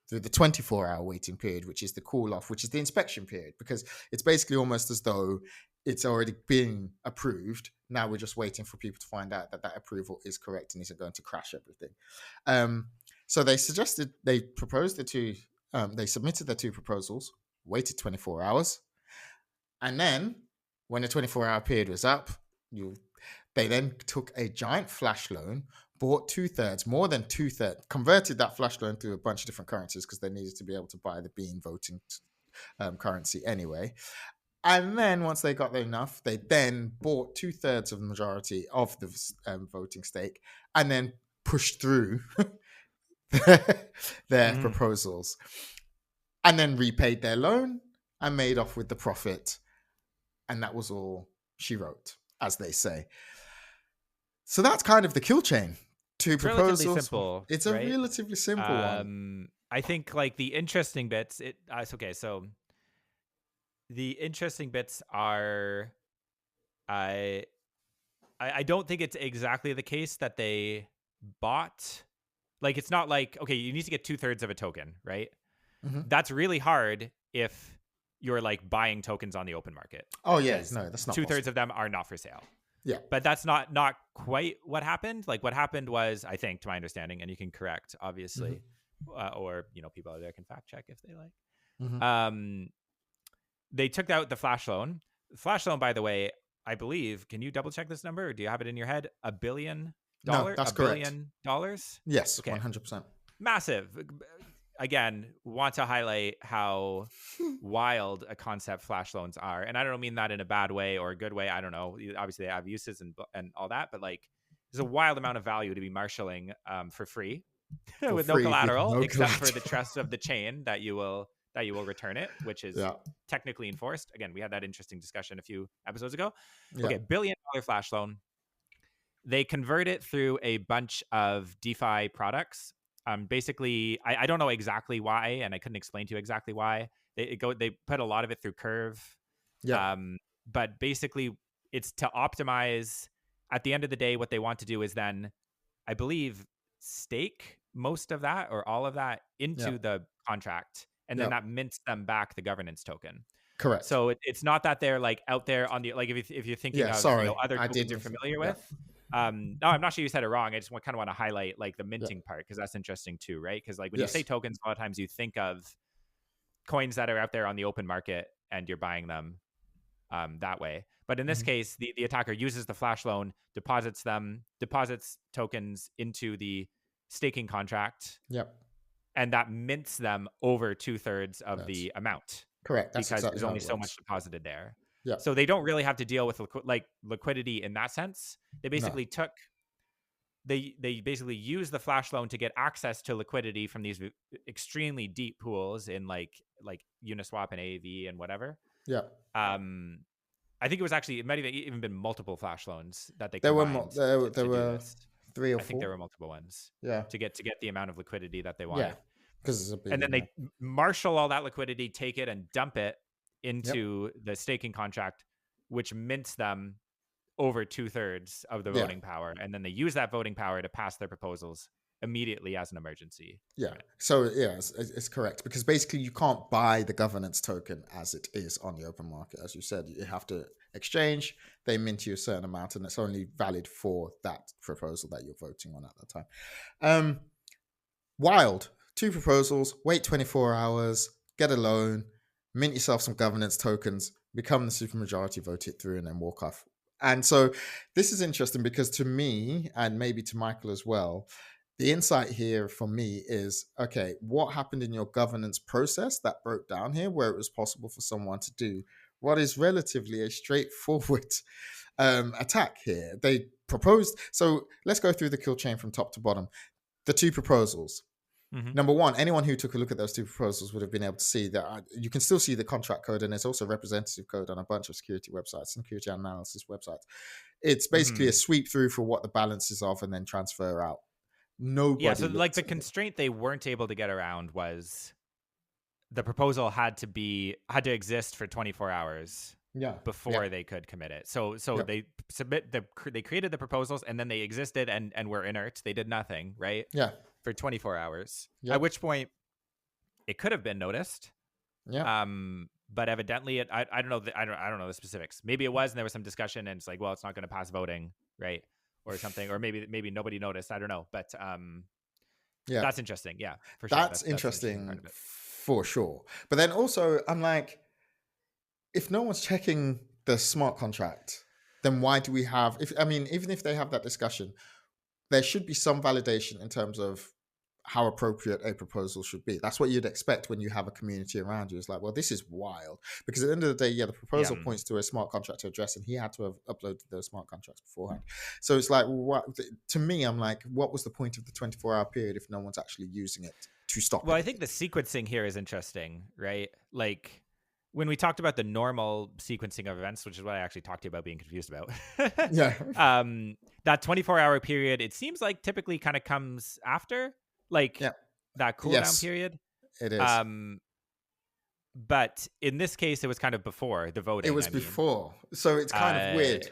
through the 24-hour waiting period, which is the cool off, which is the inspection period, because it's basically almost as though it's already been approved. Now we're just waiting for people to find out that approval is correct and isn't going to crash everything. So they submitted the 2 proposals, waited 24 hours, and then when the 24-hour period was up, they then took a giant flash loan, bought 2/3, more than 2/3, converted that flash loan to a bunch of different currencies because they needed to be able to buy the Bean voting currency anyway. And then once they got enough, they then bought 2/3 of the majority of the voting stake and then pushed through their proposals and then repaid their loan and made off with the profit. And that was all she wrote, as they say. So that's kind of the kill chain. 2 proposals. Relatively simple. It's a relatively simple one. I think like the interesting bits. Okay. So the interesting bits are, I don't think it's exactly the case that they bought. Like it's not like, okay, you need to get 2/3 of a token, right? That's really hard if you're like buying tokens on the open market. Oh yes, no, that's not 2/3 of them are not for sale. Yeah, but that's not quite what happened. Like what happened was, I think, to my understanding, and you can correct, obviously, or people out there can fact check if they like. They took out the flash loan. Flash loan, by the way, I believe. Can you double check this number, or do you have it in your head? $1 billion. No, that's correct. $1 billion. Yes, okay. 100%. Massive. Again, want to highlight how wild a concept flash loans are. And I don't mean that in a bad way or a good way. I don't know. Obviously, they have uses and all that. But like, there's a wild amount of value to be marshalling for free with no collateral, except for the trust of the chain that you will return it, which is technically enforced. Again, we had that interesting discussion a few episodes ago. Okay, $1 billion flash loan. They convert it through a bunch of DeFi products. Basically, I don't know exactly why, and I couldn't explain to you exactly why. They put a lot of it through Curve. But basically, it's to optimize. At the end of the day, what they want to do is then, I believe, stake most of that or all of that into the contract, and then that mints them back the governance token. Correct. So it's not that they're like out there on the, like if you're thinking of other tokens you're familiar with. No, I'm not sure you said it wrong. I just kind of want to highlight like the minting part, because that's interesting too, right? Because like when you say tokens, a lot of times you think of coins that are out there on the open market and you're buying them. that way. But in this case, the attacker uses the flash loan, deposits tokens into the staking contract, Yep. and that mints them over 2/3 of That's the amount correct. That's because exactly there's how only it so much works. deposited there. Yep. So they don't really have to deal with liquidity in that sense. They No. basically they basically use the flash loan to get access to liquidity from these extremely deep pools in like Uniswap and AAV and whatever. Yep. I think it might have even been multiple flash loans that they There were combined there to do were this. 3 or I think there 4. were multiple ones Yeah. to get the amount of liquidity that they Yeah. wanted. Because it's a big And then email. they marshal all that liquidity, take it and dump it Yep. into the staking contract, which mints them over 2/3 of the Yeah. voting power. And then they use that voting power to pass their proposals immediately as an emergency. Yeah. Right. So yeah, it's correct because basically you can't buy the governance token as it is on the open market. As you said, you have to exchange. They mint you a certain amount, and it's only valid for that proposal that you're voting on at that time. Wild. 2 proposals. Wait 24 hours. Get a loan. Mint yourself some governance tokens. Become the supermajority. Vote it through, and then walk off. And so this is interesting because to me, and maybe to Michael as well, the insight here for me is, okay, what happened in your governance process that broke down here where it was possible for someone to do what is relatively a straightforward attack here? They proposed. So let's go through the kill chain from top to bottom. The 2 proposals. Number one, anyone who took a look at those 2 proposals would have been able to see that you can still see the contract code, and there's also representative code on a bunch of security websites, security analysis websites. It's basically a sweep through for what the balance is of and then transfer out. Nobody. So like the constraint they weren't able to get around was the proposal had to exist for 24 hours before they could commit it. So they they created the proposals and then they existed and were inert. They did nothing, right? Yeah. For 24 hours. Yep. At which point it could have been noticed. Yeah. But evidently I don't know I don't know the specifics. Maybe it was and there was some discussion and it's like, well, it's not going to pass voting, right? Or something, or maybe nobody noticed. I don't know, but yeah, that's interesting. Yeah, for sure. That's interesting for sure. But then also, I'm like, if no one's checking the smart contract, then why do we have? Even if they have that discussion, there should be some validation in terms of how appropriate a proposal should be. That's what you'd expect when you have a community around you. It's like, well, this is wild. Because at the end of the day, the proposal points to a smart contract to address, and he had to have uploaded those smart contracts beforehand. So it's like, to me, I'm like, what was the point of the 24-hour period if no one's actually using it to stop it? Well, I think the sequencing here is interesting, right? Like, when we talked about the normal sequencing of events, which is what I actually talked to you about being confused about. Yeah. That 24-hour period, it seems like typically kind of comes after. That cooldown period. It is. But in this case, it was kind of before the voting. It was before. So it's kind of weird.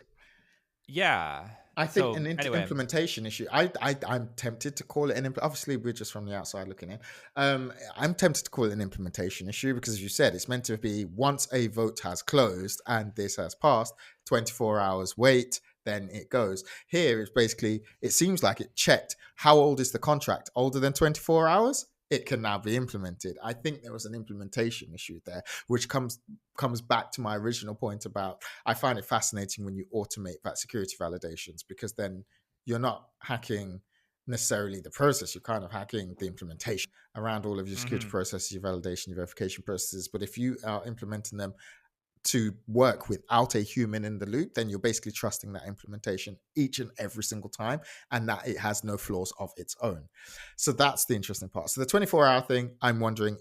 Yeah. I think implementation issue. I'm tempted to call it obviously we're just from the outside looking in. I'm tempted to call it an implementation issue because, as you said, it's meant to be once a vote has closed and this has passed, 24 hours wait, then it goes. Here it's basically, it seems like it checked how old is the contract? Older than 24 hours? It can now be implemented. I think there was an implementation issue there, which comes back to my original point about, I find it fascinating when you automate that security validations, because then you're not hacking necessarily the process, you're kind of hacking the implementation around all of your security processes, your validation, your verification processes. But if you are implementing them to work without a human in the loop, then you're basically trusting that implementation each and every single time, and that it has no flaws of its own. So that's the interesting part. So the 24-hour thing, I'm wondering,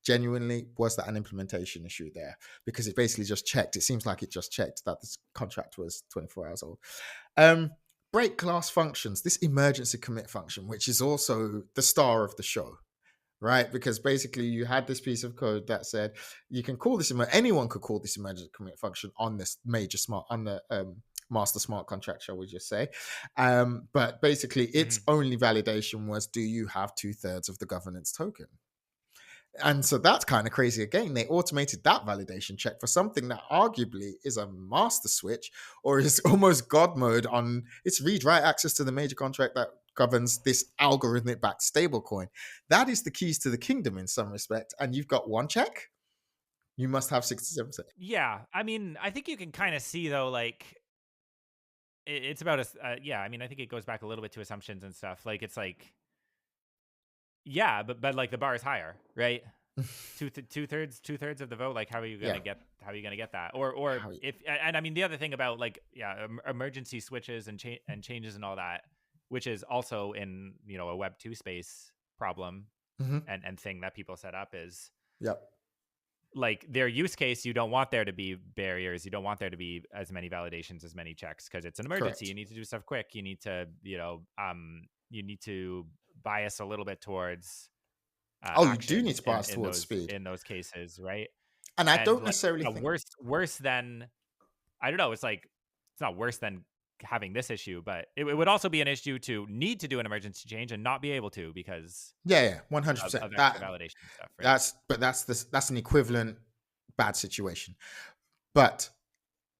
genuinely, was that an implementation issue there? Because it basically just checked. It seems like it just checked that this contract was 24 hours old. Break class functions, this emergency commit function, which is also the star of the show. Right, because basically you had this piece of code that said you can call this, anyone could call this emergency commit function on this master smart contract, shall we just say? But basically, its only validation was, do you have 2/3 of the governance token? And so that's kind of crazy. Again, they automated that validation check for something that arguably is a master switch or is almost God mode on its read-write access to the major contract that governs this algorithmic-backed stablecoin. That is the keys to the kingdom in some respect. And you've got one check? You must have 67%. Yeah, I mean, I think you can kind of see though, like it's about us. Yeah, I mean, I think it goes back a little bit to assumptions and stuff. Like it's like, yeah, but like the bar is higher, right? Two thirds of the vote. Like, how are you Yeah. gonna get? How are you gonna get that? Or How, if and I mean the other thing about like emergency switches and changes and all that, which is also in a Web 2 space problem mm-hmm. and thing that people set up is Yep. like their use case. You don't want there to be barriers. You don't want there to be as many validations, as many checks, because it's an emergency. Correct. You need to do stuff quick. You need to you need to bias a little bit towards Oh, you do action need to bias towards speed. in those cases, right? And I And don't like necessarily think. worse than, I don't know. It's like it's not worse than having this issue, but it would also be an issue to need to do an emergency change and not be able to because Yeah, 100%. of extra validation stuff, right? That's an equivalent bad situation. But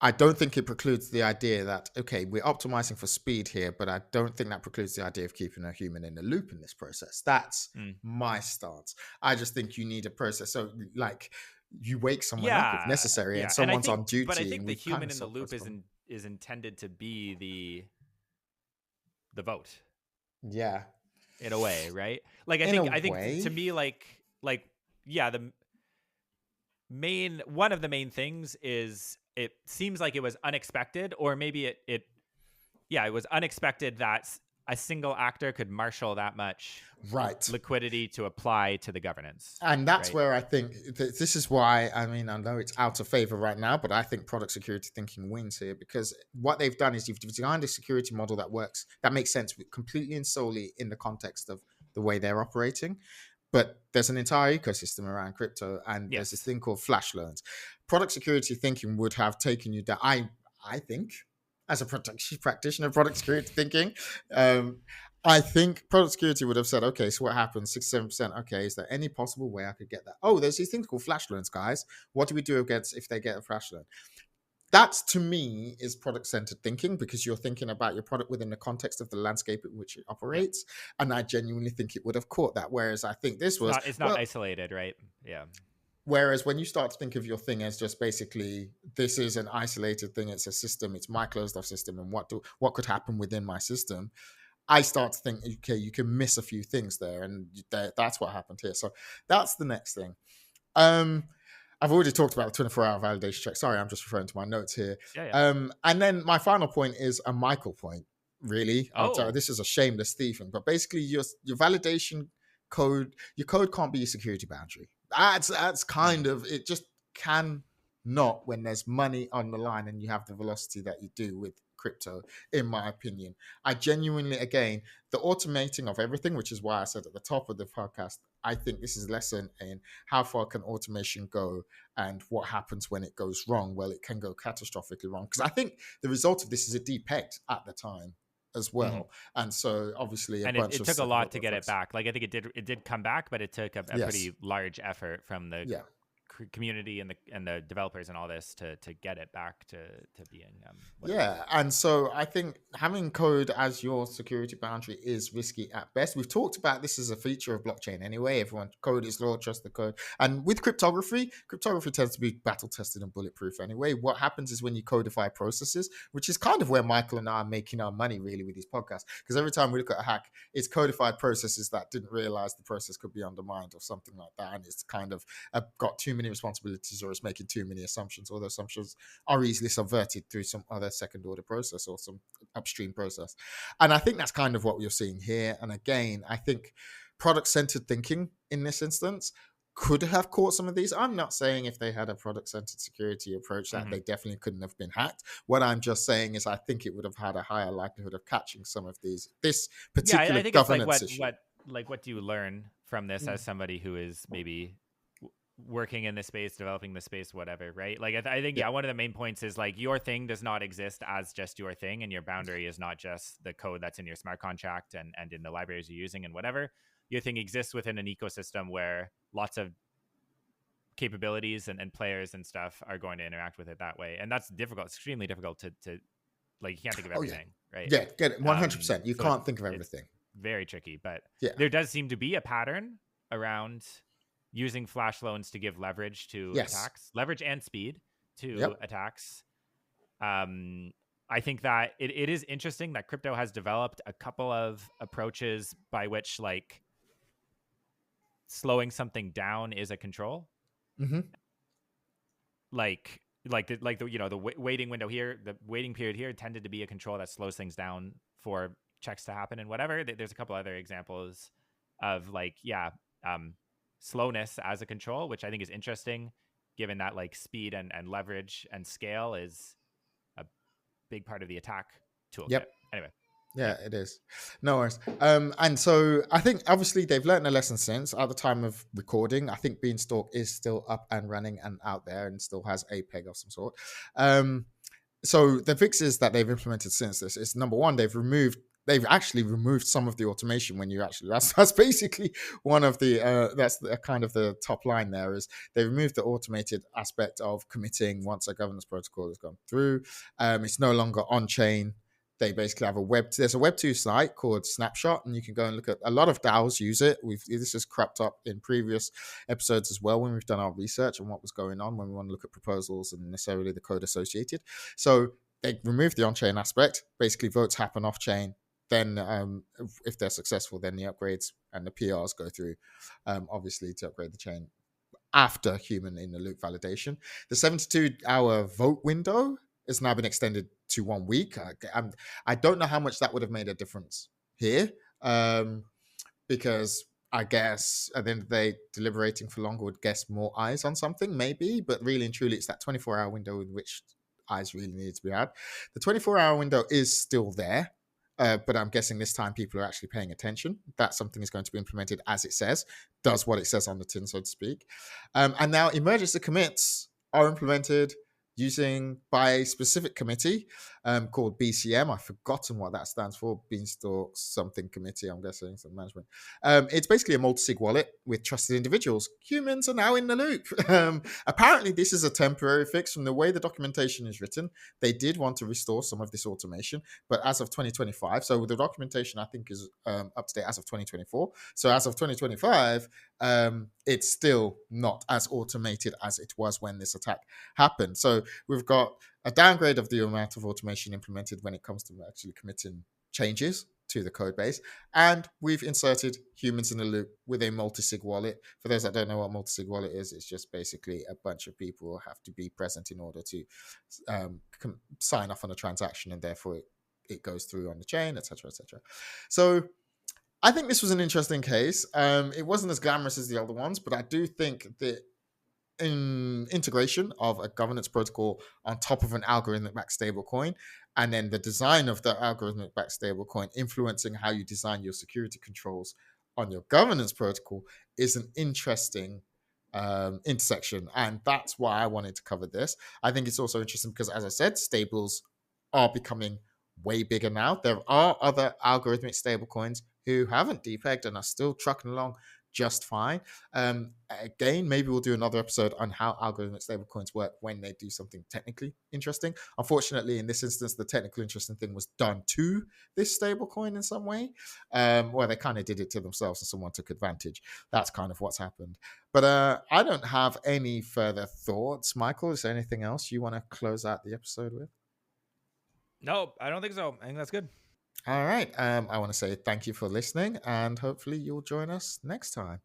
I don't think it precludes the idea that, okay, we're optimizing for speed here, but I don't think that precludes the idea of keeping a human in the loop in this process. That's my stance. I just think you need a process. So, like, you wake someone up if necessary, and someone's on duty. But I think the we've kind human of in the loop is intended to be the vote. Yeah. In a way, right? Like I think to me, like yeah, one of the main things is it seems like it was unexpected, or maybe it was unexpected that a single actor could marshal that much liquidity to apply to the governance. And that's where I think this is why, I mean, I know it's out of favor right now, but I think product security thinking wins here, because what they've done is you've designed a security model that works, that makes sense completely and solely in the context of the way they're operating. But there's an entire ecosystem around crypto, and there's this thing called flash loans. Product security thinking would have taken you down. I think, as a practitioner of product security thinking, I think product security would have said, okay, so what happens? 67%. Okay, is there any possible way I could get that? Oh, there's these things called flash loans, guys. What do we do against if they get a flash loan? That, to me, is product-centered thinking, because you're thinking about your product within the context of the landscape in which it operates. And I genuinely think it would have caught that. Whereas I think this was... It's not isolated, right? Yeah. Whereas when you start to think of your thing as just basically, this is an isolated thing, it's a system, it's my closed-off system, and what could happen within my system, I start to think, okay, you can miss a few things there. And that's what happened here. So that's the next thing. I've already talked about the 24-hour validation check. Sorry, I'm just referring to my notes here. Yeah. And then my final point is a Michael point, really. This is a shameless thieving, but basically your validation code, your code can't be a security boundary. That's kind of, it just can not when there's money on the line and you have the velocity that you do with crypto, in my opinion. I genuinely, again, the automating of everything, which is why I said at the top of the podcast, I think this is a lesson in how far can automation go and what happens when it goes wrong. Well, it can go catastrophically wrong, because I think the result of this is a depegged at the time as well. And so obviously it took a lot to get it back. Like I think it did come back, but it took a pretty large effort from the community and the developers and all this to get it back to being and so I think having code as your security boundary is risky at best. We've talked about this as a feature of blockchain anyway. Everyone, code is law, trust the code. And with cryptography tends to be battle tested and bulletproof anyway. What happens is when you codify processes, which is kind of where Michael and I are making our money really with these podcasts, because every time we look at a hack, it's codified processes that didn't realize the process could be undermined or something like that, and it's kind of got too many responsibilities, or it's making too many assumptions, or those assumptions are easily subverted through some other second order process or some upstream process. And I think that's kind of what you're seeing here. And again, I think product-centered thinking in this instance could have caught some of these. I'm not saying if they had a product-centered security approach that they definitely couldn't have been hacked. What I'm just saying is I think it would have had a higher likelihood of catching some of these. This particular I think governance it's what do you learn from this as somebody who is maybe working in the space, developing the space, whatever, right? Like I think one of the main points is like your thing does not exist as just your thing, and your boundary is not just the code that's in your smart contract and in the libraries you're using and whatever. Your thing exists within an ecosystem where lots of capabilities and players and stuff are going to interact with it that way, and that's difficult. It's extremely difficult to like, you can't think of everything, right? Yeah, get it. 100%. You can't think of everything. Very tricky, but there does seem to be a pattern around using flash loans to give leverage to Yes. attacks, leverage and speed to Yep. attacks. I think that it is interesting that crypto has developed a couple of approaches by which like slowing something down is a control. Mm-hmm. The waiting window here, the waiting period here tended to be a control that slows things down for checks to happen and whatever. There's a couple other examples of slowness as a control, which I think is interesting, given that like speed and leverage and scale is a big part of the attack toolkit. Yep. Anyway, Yeah, yeah. it is. No worries. And so I think obviously they've learned a lesson since. At the time of recording, I think Beanstalk is still up and running and out there and still has a peg of some sort. So the fixes that they've implemented since this is, number one, they've actually removed some of the automation when you actually that's basically one of the that's the kind of the top line there is they removed the automated aspect of committing once a governance protocol has gone through. It's no longer on chain. They basically have there's a web2 site called Snapshot, and you can go and look at, a lot of DAOs use it. This has cropped up in previous episodes as well when we've done our research on what was going on when we want to look at proposals and necessarily the code associated. So they removed the on-chain aspect. Basically, votes happen off-chain. Then, if they're successful, then the upgrades and the PRs go through, obviously, to upgrade the chain after human in the loop validation. The 72-hour vote window has now been extended to 1 week. I don't know how much that would have made a difference here, because I guess at the end of the day, deliberating for longer would guess more eyes on something, maybe. But really and truly, it's that 24-hour window in which eyes really need to be had. The 24-hour window is still there. But I'm guessing this time people are actually paying attention. That something is going to be implemented as it says, does what it says on the tin, so to speak. And now emergency commits are implemented by a specific committee called BCM. I've forgotten what that stands for. Beanstalk something committee, I'm guessing, some management. It's basically a multi-sig wallet with trusted individuals. Humans are now in the loop. Apparently, this is a temporary fix. From the way the documentation is written, they did want to restore some of this automation, but as of 2025, so the documentation I think is up to date as of 2024. So as of 2025, it's still not as automated as it was when this attack happened. So we've got a downgrade of the amount of automation implemented when it comes to actually committing changes to the code base, and we've inserted humans in the loop with a multi-sig wallet. For those that don't know what multi-sig wallet is, it's just basically a bunch of people have to be present in order to sign off on a transaction, and therefore it goes through on the chain, etc., etc. So I think this was an interesting case. It wasn't as glamorous as the other ones, but I do think that integration of a governance protocol on top of an algorithmic backed stablecoin, and then the design of the algorithmic backed stablecoin influencing how you design your security controls on your governance protocol, is an interesting intersection. And that's why I wanted to cover this. I think it's also interesting because, as I said, stables are becoming way bigger now. There are other algorithmic stablecoins who haven't depegged and are still trucking along just fine. Again, maybe we'll do another episode on how algorithmic stablecoins work when they do something technically interesting. Unfortunately, in this instance, the technical interesting thing was done to this stablecoin in some way, where they kind of did it to themselves and someone took advantage. That's kind of what's happened. But I don't have any further thoughts. Michael, is there anything else you want to close out the episode with? No, I don't think so. I think that's good. All right. I want to say thank you for listening, and hopefully you'll join us next time.